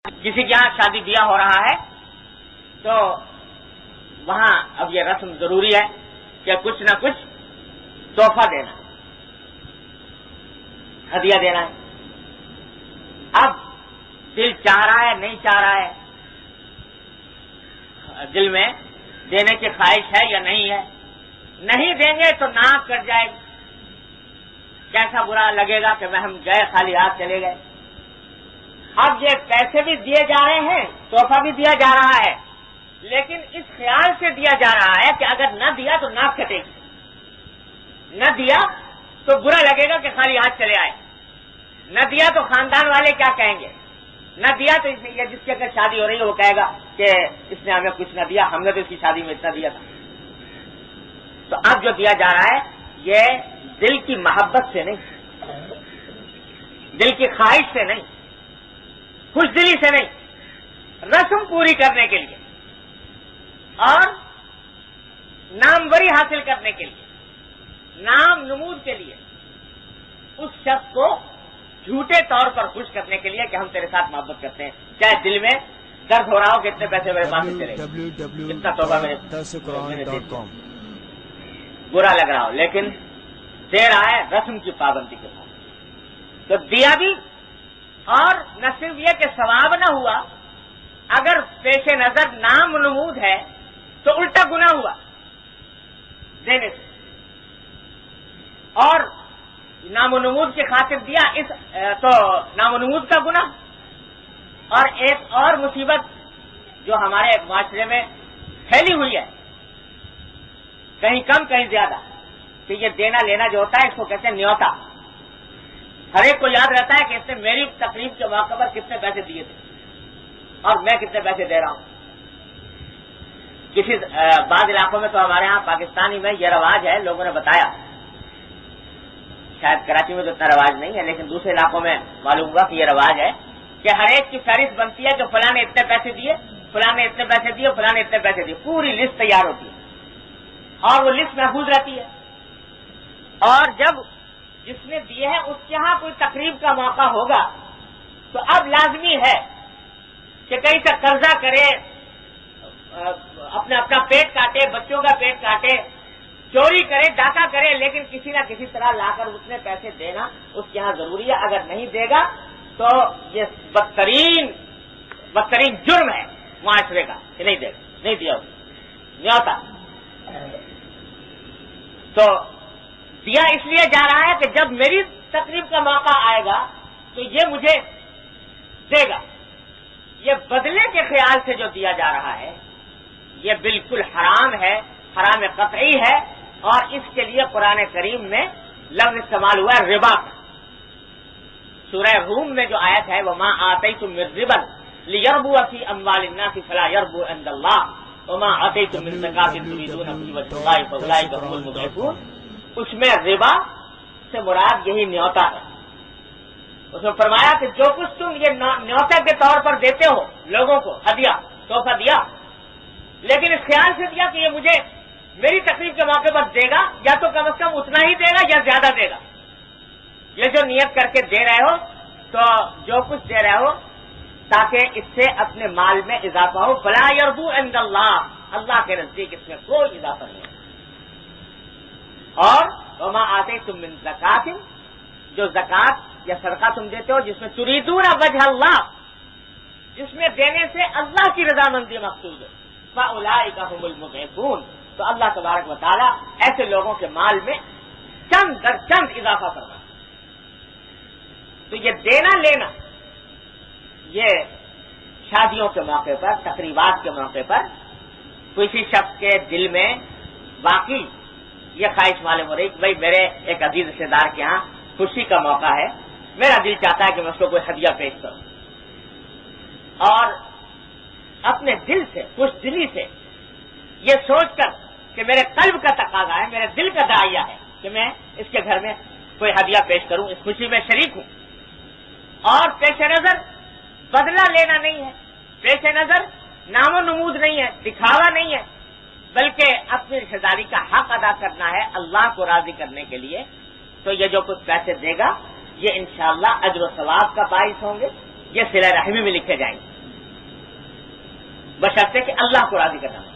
کسی کے یہاں شادی بیاہ ہو رہا ہے تو وہاں اب یہ رسم ضروری ہے کہ کچھ نہ کچھ تحفہ دینا، ہدیہ دینا ہے۔ اب دل چاہ رہا ہے نہیں چاہ رہا ہے، دل میں دینے کی خواہش ہے یا نہیں ہے، نہیں دیں گے تو ناک کٹ جائے گی، کیسا برا لگے گا کہ ہم گئے خالی ہاتھ چلے گئے۔ اب یہ پیسے بھی دیے جا رہے ہیں، تحفہ بھی دیا جا رہا ہے، لیکن اس خیال سے دیا جا رہا ہے کہ اگر نہ دیا تو ناک کٹے گی، نہ دیا تو برا لگے گا کہ خالی ہاتھ چلے آئے، نہ دیا تو خاندان والے کیا کہیں گے، نہ دیا تو جس کی اگر شادی ہو رہی ہے وہ کہے گا کہ اس نے ہمیں کچھ نہ دیا، ہم نے تو اس کی شادی میں اتنا دیا تھا۔ تو اب جو دیا جا رہا ہے یہ دل کی محبت سے نہیں، دل کی خواہش سے نہیں، خوش دلی سے نہیں، رسم پوری کرنے کے لیے اور ناموری حاصل کرنے کے لیے، نام نمود کے لیے، اس شخص کو جھوٹے طور پر خوش کرنے کے لیے کہ ہم تیرے ساتھ محبت کرتے ہیں، چاہے دل میں درد ہو رہا ہو کہ اتنے پیسے میرے پاس سے چلے گئے، اتنا توبہ میرے برا لگ رہا ہو، لیکن دے رہا ہے رسم کی پابندی کے ساتھ۔ تو دیا بھی، اور نہ صرف یہ کہ ثواب نہ ہوا، اگر پیش نظر نام نمود ہے تو الٹا گناہ ہوا دینے سے، اور نام و نمود کی خاطر دیا تو نام و نمود کا گناہ۔ اور ایک اور مصیبت جو ہمارے معاشرے میں پھیلی ہوئی ہے، کہیں کم کہیں زیادہ، کہ یہ دینا لینا جو ہوتا ہے اس کو کہتے ہیں نیوتا۔ ہر ایک کو یاد رہتا ہے کہ اس نے میری تقریب کے موقع پر کتنے پیسے دیے تھے اور میں کتنے پیسے دے رہا ہوں۔ کسی بعض علاقوں میں تو ہمارے ہاں پاکستانی میں یہ رواج ہے، لوگوں نے بتایا، شاید کراچی میں تو اتنا رواج نہیں ہے لیکن دوسرے علاقوں میں معلوم ہوا کہ یہ رواج ہے کہ ہر ایک کی فہرست بنتی ہے کہ فلاں نے اتنے پیسے دیے، فلاں نے اتنے پیسے دیے، فلاں نے اتنے پیسے دیے، پوری لسٹ تیار ہوتی ہے اور وہ لسٹ محفوظ رہتی ہے۔ اور جب جس نے دیے ہیں اس کے ہاں کوئی تقریب کا موقع ہوگا تو اب لازمی ہے کہ کہیں سے قرضہ کرے، اپنا پیٹ کاٹے، بچوں کا پیٹ کاٹے، چوری کرے، ڈاکہ کرے، لیکن کسی نہ کسی طرح لا کر اتنے پیسے دینا اس کے ہاں ضروری ہے۔ اگر نہیں دے گا تو یہ بدترین جرم ہے معاشرے کا کہ نہیں دے گا، نہیں دیا نیوتا۔ تو دیا اس لیے جا رہا ہے کہ جب میری تقریب کا موقع آئے گا تو یہ مجھے دے گا۔ یہ بدلے کے خیال سے جو دیا جا رہا ہے یہ بالکل حرام ہے، حرام قطعی ہے، اور اس کے لیے قرآن کریم میں لفظ استعمال ہوا ہے ربا کا۔ سورہ روم میں جو آیت ہے وَمَا آتَيْتُم مِّن رِّبًا لِيَرْبُوَ فِي أَمْوَالِ النَّاسِ فَلَا يَرْبُو عِندَ اللَّهِ وَمَا آتَيْتُم مِّن زَكَاةٍ تُرِيدُونَ وَجْهَ اللَّهِ فَأُولَٰئِكَ هُمُ الْمُضْعِفُونَ۔ اس میں ربا سے مراد یہی نیوتا ہے۔ اس میں فرمایا کہ جو کچھ تم یہ نیوتا کے طور پر دیتے ہو لوگوں کو، ہدیہ تحفہ دیا، لیکن اس خیال سے دیا کہ یہ مجھے میری تقریب کے موقع پر دے گا، یا تو کم از کم اتنا ہی دے گا یا زیادہ دے گا۔ یہ جو نیت کر کے دے رہے ہو تو جو کچھ دے رہے ہو تاکہ اس سے اپنے مال میں اضافہ ہو، فلا یربو عند اللہ، اللہ کے نزدیک اس میں کوئی اضافہ نہیں ہے۔ اور وما آتیتم من زکات، جو زکات یا صدقہ تم دیتے ہو جس میں تریدون وجہ اللہ، جس میں دینے سے اللہ کی رضامندی مقصود ہے، فاولئک هم المضعفون، تو اللہ تبارک و تعالی ایسے لوگوں کے مال میں چند در چند اضافہ کرنا۔ تو یہ دینا لینا، یہ شادیوں کے موقع پر، تقریبات کے موقع پر کسی شخص کے دل میں واقعی یہ خواہش معلوم ہو رہی کہ بھائی میرے ایک عزیز رشتے دار کے ہاں خوشی کا موقع ہے، میرا دل چاہتا ہے کہ میں اس کو کوئی ہدیہ پیش کروں، اور اپنے دل سے، خوش دلی سے یہ سوچ کر کہ میرے قلب کا تقاضا ہے، میرے دل کا داعیہ ہے کہ میں اس کے گھر میں کوئی ہدیہ پیش کروں، اس خوشی میں شریک ہوں، اور پیش نظر بدلہ لینا نہیں ہے، پیش نظر نام و نمود نہیں ہے، دکھاوا نہیں ہے، بلکہ اپنی رشتہ داری کا حق ادا کرنا ہے اللہ کو راضی کرنے کے لیے، تو یہ جو کچھ پیسے دے گا یہ انشاءاللہ اجر و ثواب کا باعث ہوں گے، یہ صلہ رحمی میں لکھے جائیں گے۔ بشرطے کہ اللہ کو راضی کرنا ہے.